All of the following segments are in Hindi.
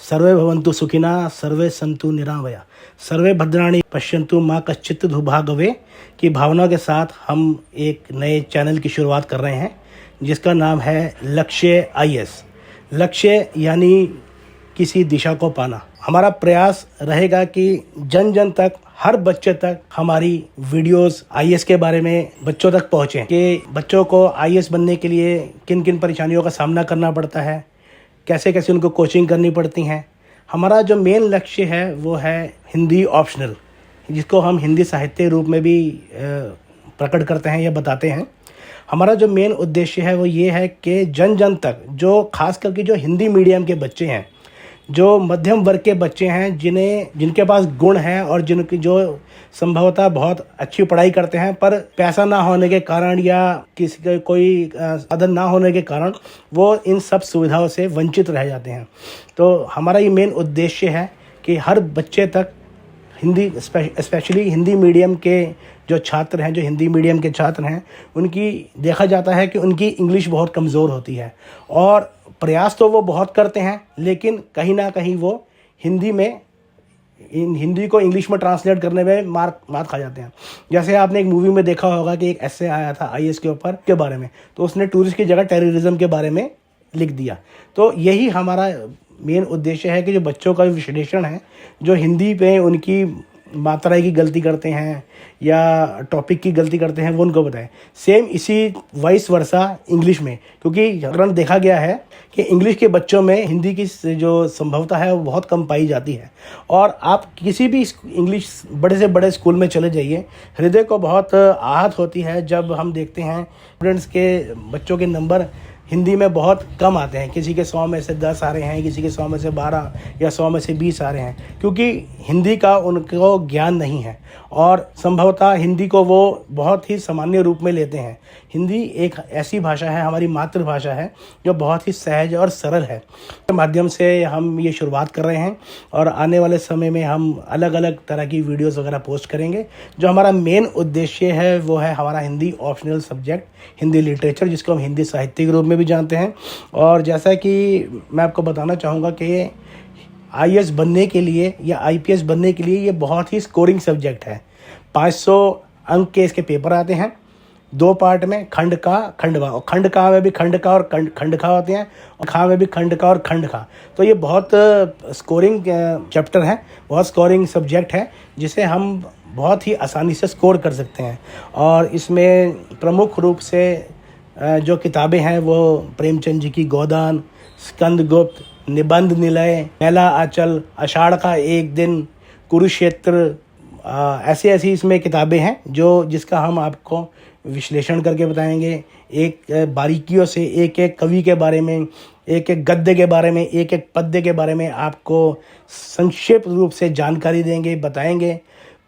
सर्वे भवन्तु सुखिनः, सर्वे सन्तु निरामया, सर्वे भद्राणि पश्यन्तु माँ कश्चित् दुर्भाग्यवे की भावना के साथ हम एक नए चैनल की शुरुआत कर रहे हैं जिसका नाम है लक्ष्य आईएएस। लक्ष्य यानी किसी दिशा को पाना। हमारा प्रयास रहेगा कि जन जन तक, हर बच्चे तक हमारी वीडियोस आईएएस के बारे में बच्चों तक पहुँचें कि बच्चों को आईएएस बनने के लिए किन किन परेशानियों का सामना करना पड़ता है, कैसे कैसे उनको कोचिंग करनी पड़ती हैं। हमारा जो मेन लक्ष्य है वो है हिंदी ऑप्शनल, जिसको हम हिंदी साहित्य रूप में भी प्रकट करते हैं या बताते हैं। हमारा जो मेन उद्देश्य है वो ये है कि जन जन तक, जो खास करके जो हिंदी मीडियम के बच्चे हैं, जो मध्यम वर्ग के बच्चे हैं, जिनके पास गुण हैं और जो संभवतः बहुत अच्छी पढ़ाई करते हैं पर पैसा ना होने के कारण या किसी का कोई साधन ना होने के कारण वो इन सब सुविधाओं से वंचित रह जाते हैं। तो हमारा ये मेन उद्देश्य है कि हर बच्चे तक हिंदी, स्पेशली हिंदी मीडियम के जो छात्र हैं, जो हिंदी मीडियम के छात्र हैं, उनकी देखा जाता है कि उनकी इंग्लिश बहुत कमज़ोर होती है और प्रयास तो वो बहुत करते हैं लेकिन कहीं ना कहीं वो हिंदी को इंग्लिश में ट्रांसलेट करने में मार खा जाते हैं। जैसे आपने एक मूवी में देखा होगा कि एक एस्से आया था आईएएस के ऊपर के बारे में, तो उसने टूरिस्ट की जगह टेररिज्म के बारे में लिख दिया। तो यही हमारा मेन उद्देश्य है कि जो बच्चों का विश्लेषण है, जो हिंदी पे उनकी मात्रा की गलती करते हैं या टॉपिक की गलती करते हैं, वो उनको बताएं। सेम इसी वाइस वर्सा इंग्लिश में, क्योंकि तुरंत देखा गया है कि इंग्लिश के बच्चों में हिंदी की जो संभवता है वो बहुत कम पाई जाती है। और आप किसी भी इंग्लिश बड़े से बड़े स्कूल में चले जाइए, हृदय को बहुत आहत होती है जब हम देखते हैं स्टूडेंट्स के, बच्चों के नंबर हिंदी में बहुत कम आते हैं। किसी के 100 में से 10 आ रहे हैं, किसी के 100 में से 12 या 100 में से 20 आ रहे हैं, क्योंकि हिंदी का उनको ज्ञान नहीं है और संभवतः हिंदी को वो बहुत ही सामान्य रूप में लेते हैं। हिंदी एक ऐसी भाषा है, हमारी मातृभाषा है, जो बहुत ही सहज और सरल है। के माध्यम से हम ये शुरुआत कर रहे हैं और आने वाले समय में हम अलग अलग तरह की वीडियोस वगैरह पोस्ट करेंगे। जो हमारा मेन उद्देश्य है वो है हमारा Hindi optional subject, Hindi literature, जिसको हम हिंदी साहित्य के रूप में भी जानते हैं। और जैसा कि मैं आपको बताना चाहूँगा कि आईएएस बनने के लिए या आईपीएस बनने के लिए ये बहुत ही स्कोरिंग सब्जेक्ट है। 500 अंक के इसके पेपर आते हैं, 2 पार्ट में, खंड का, खंडवा। और खंड का में भी खंड का और खंड खा होते हैं, और खा में भी खंड का और खंड खा। तो ये बहुत स्कोरिंग चैप्टर है, बहुत स्कोरिंग सब्जेक्ट है, जिसे हम बहुत ही आसानी से स्कोर कर सकते हैं। और इसमें प्रमुख रूप से जो किताबें हैं वो प्रेमचंद जी की गोदान, स्कंदगुप्त, निबंध निलय, मेला आंचल, आषाढ़ का एक दिन, कुरुक्षेत्र, ऐसी इसमें किताबें हैं जिसका हम आपको विश्लेषण करके बताएंगे। एक बारीकियों से एक एक कवि के बारे में, एक एक गद्य के बारे में, एक एक पद्य के बारे में आपको संक्षिप्त रूप से जानकारी देंगे, बताएंगे।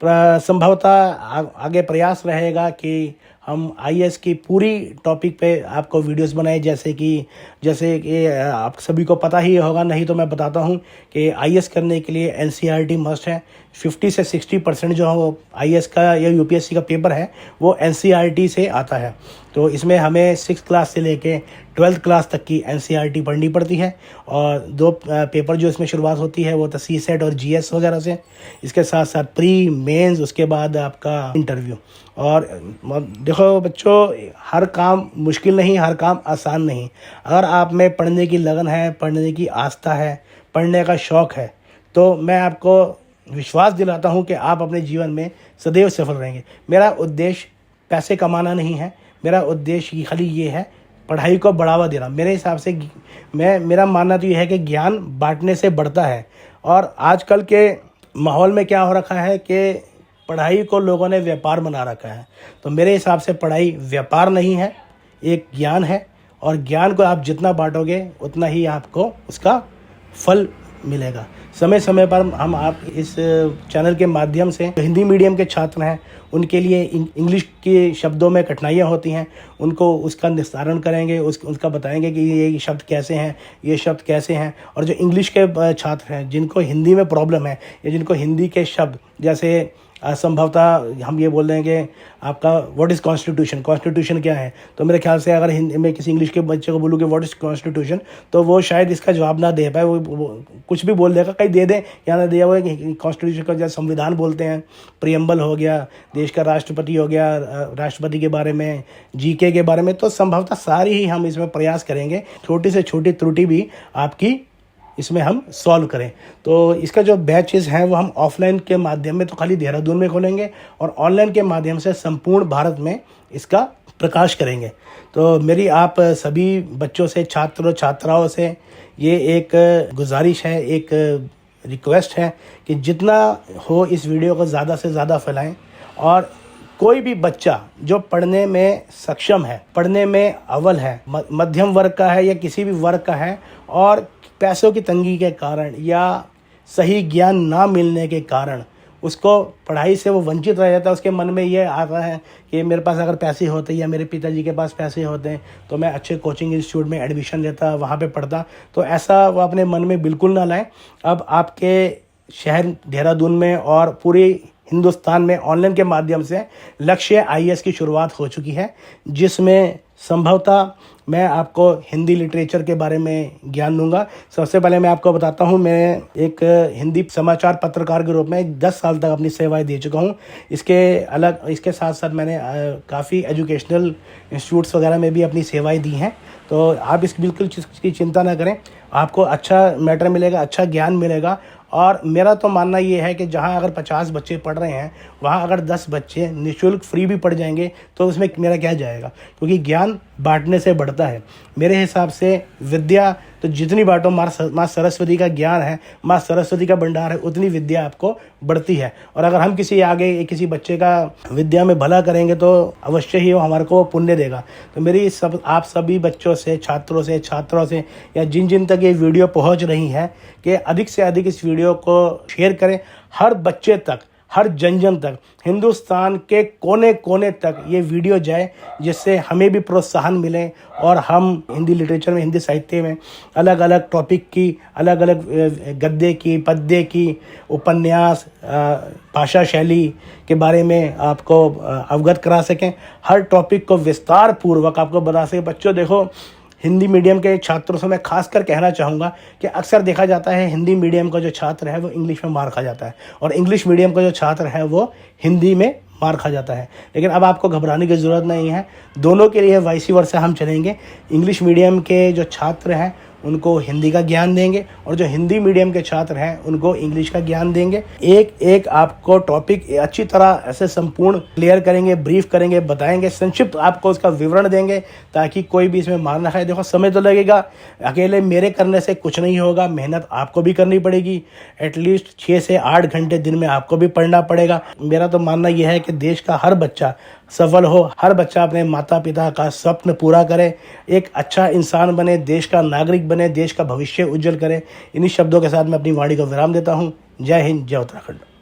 संभवतः आगे प्रयास रहेगा कि हम आईएएस की पूरी टॉपिक पे आपको वीडियोस बनाए, जैसे कि आप सभी को पता ही होगा, नहीं तो मैं बताता हूँ कि आईएएस करने के लिए एनसीईआरटी मस्ट है। 50 से 60% जो आईएएस का या यूपीएससी का पेपर है वो एनसीईआरटी से आता है। तो इसमें हमें 6th क्लास से लेके 12th क्लास तक की एनसीईआरटी पढ़नी पड़ती है। और 2 पेपर जो इसमें शुरुआत होती है वो तो सीसेट और जीएस वगैरह से, इसके साथ साथ प्री मेंस, उसके बाद आपका इंटरव्यू। और देखो बच्चों, हर काम मुश्किल नहीं, हर काम आसान नहीं। अगर आप में पढ़ने की लगन है, पढ़ने की आस्था है, पढ़ने का शौक़ है, तो मैं आपको विश्वास दिलाता हूँ कि आप अपने जीवन में सदैव सफल रहेंगे। मेरा उद्देश्य पैसे कमाना नहीं है, मेरा उद्देश्य खाली ये है पढ़ाई को बढ़ावा देना। मेरे हिसाब से मेरा मानना तो ये है कि ज्ञान बांटने से बढ़ता है। और आजकल के माहौल में क्या हो रखा है कि पढ़ाई को लोगों ने व्यापार बना रखा है। तो मेरे हिसाब से पढ़ाई व्यापार नहीं है, एक ज्ञान है, और ज्ञान को आप जितना बांटोगे उतना ही आपको उसका फल मिलेगा। समय समय पर हम आप इस चैनल के माध्यम से हिंदी मीडियम के छात्र हैं, उनके लिए इंग्लिश के शब्दों में कठिनाइयाँ होती हैं, उनको उसका निस्तारण करेंगे, उसका बताएंगे कि ये शब्द कैसे हैं, ये शब्द कैसे हैं। और जो इंग्लिश के छात्र हैं, जिनको हिंदी में प्रॉब्लम है या जिनको हिंदी के शब्द जैसे संभवतः हम ये बोल रहे हैं कि आपका व्हाट इज़ कॉन्स्टिट्यूशन, कॉन्स्टिट्यूशन क्या है। तो मेरे ख्याल से अगर हिंदी में किसी इंग्लिश के बच्चे को बोलूँ कि व्हाट इज़ कॉन्स्टिट्यूशन, तो वो शायद इसका जवाब ना दे पाए, वो कुछ भी बोल देगा, कहीं दे दें या ना दिया हुआ कि कॉन्स्टिट्यूशन का जैसे संविधान बोलते हैं, प्रियम्बल हो गया, देश का राष्ट्रपति हो गया, राष्ट्रपति के बारे में, जीके के बारे में। तो संभवतः सारी ही हम इसमें प्रयास करेंगे, छोटी से छोटी त्रुटि भी आपकी इसमें हम सॉल्व करें। तो इसका जो बैचेस हैं वो हम ऑफलाइन के माध्यम में तो खाली देहरादून में खोलेंगे और ऑनलाइन के माध्यम से संपूर्ण भारत में इसका प्रकाश करेंगे। तो मेरी आप सभी बच्चों से, छात्रों छात्राओं से ये एक गुजारिश है, एक रिक्वेस्ट है कि जितना हो इस वीडियो को ज़्यादा से ज़्यादा फैलाएं। और कोई भी बच्चा जो पढ़ने में सक्षम है, पढ़ने में अव्वल है, मध्यम वर्ग का है या किसी भी वर्ग का है, और पैसों की तंगी के कारण या सही ज्ञान ना मिलने के कारण उसको पढ़ाई से वो वंचित रह जाता है, उसके मन में ये आता है कि मेरे पास अगर पैसे होते या मेरे पिताजी के पास पैसे होते तो मैं अच्छे कोचिंग इंस्टीट्यूट में एडमिशन लेता, वहाँ पे पढ़ता। तो ऐसा वो अपने मन में बिल्कुल ना लाएं। अब आपके शहर देहरादून में और पूरी हिंदुस्तान में ऑनलाइन के माध्यम से लक्ष्य आईएएस की शुरुआत हो चुकी है, जिसमें संभवतः मैं आपको हिंदी लिटरेचर के बारे में ज्ञान दूंगा। सबसे पहले मैं आपको बताता हूं, मैं एक हिंदी समाचार पत्रकार के रूप में 10 साल तक अपनी सेवाएं दे चुका हूं। इसके साथ साथ मैंने काफ़ी एजुकेशनल इंस्टीट्यूट्स वगैरह में भी अपनी सेवाएं दी हैं। तो आप इस बिल्कुल इसकी चिंता ना करें, आपको अच्छा मैटर मिलेगा, अच्छा ज्ञान मिलेगा। और मेरा तो मानना ये है कि जहाँ अगर 50 बच्चे पढ़ रहे हैं, वहाँ अगर 10 बच्चे निःशुल्क फ्री भी पढ़ जाएंगे तो उसमें मेरा क्या जाएगा, क्योंकि ज्ञान बांटने से बढ़ता है। मेरे हिसाब से विद्या तो जितनी बांटो, माँ सरस्वती का ज्ञान है, माँ सरस्वती का भंडार है, उतनी विद्या आपको बढ़ती है। और अगर हम किसी बच्चे का विद्या में भला करेंगे तो अवश्य ही वो हमारे को पुण्य देगा। तो मेरी आप सभी बच्चों से, छात्रों से, छात्राओं से, या जिन जिन तक ये वीडियो पहुंच रही है, कि अधिक से अधिक इस वीडियो को शेयर करें, हर बच्चे तक, हर जन तक, हिंदुस्तान के कोने कोने तक ये वीडियो जाए, जिससे हमें भी प्रोत्साहन मिले और हम हिंदी लिटरेचर में, हिंदी साहित्य में अलग अलग टॉपिक की, अलग अलग गद्य की, पद्य की, उपन्यास, भाषा शैली के बारे में आपको अवगत करा सकें। हर टॉपिक को विस्तार पूर्वक आपको बता सकें। बच्चों देखो, हिंदी मीडियम के छात्रों से मैं खासकर कहना चाहूँगा कि अक्सर देखा जाता है हिंदी मीडियम का जो छात्र है वो इंग्लिश में मार खा जाता है, और इंग्लिश मीडियम का जो छात्र है वो हिंदी में मार खा जाता है। लेकिन अब आपको घबराने की ज़रूरत नहीं है, दोनों के लिए वाइस वर्सा हम चलेंगे। इंग्लिश मीडियम के जो छात्र हैं उनको हिंदी का ज्ञान देंगे, और जो हिंदी मीडियम के छात्र हैं उनको इंग्लिश का ज्ञान देंगे। एक एक आपको टॉपिक अच्छी तरह ऐसे संपूर्ण क्लियर करेंगे, ब्रीफ करेंगे, बताएंगे, संक्षिप्त आपको उसका विवरण देंगे, ताकि कोई भी इसमें मार ना खाए। देखो, समय तो लगेगा, अकेले मेरे करने से कुछ नहीं होगा, मेहनत आपको भी करनी पड़ेगी। एटलीस्ट 6 से 8 घंटे दिन में आपको भी पढ़ना पड़ेगा। मेरा तो मानना यह है कि देश का हर बच्चा सफल हो, हर बच्चा अपने माता पिता का स्वप्न पूरा करे, एक अच्छा इंसान बने, देश का नागरिक बने, देश का भविष्य उज्जवल करे। इन्हीं शब्दों के साथ मैं अपनी वाणी को विराम देता हूँ। जय हिंद, जय उत्तराखंड।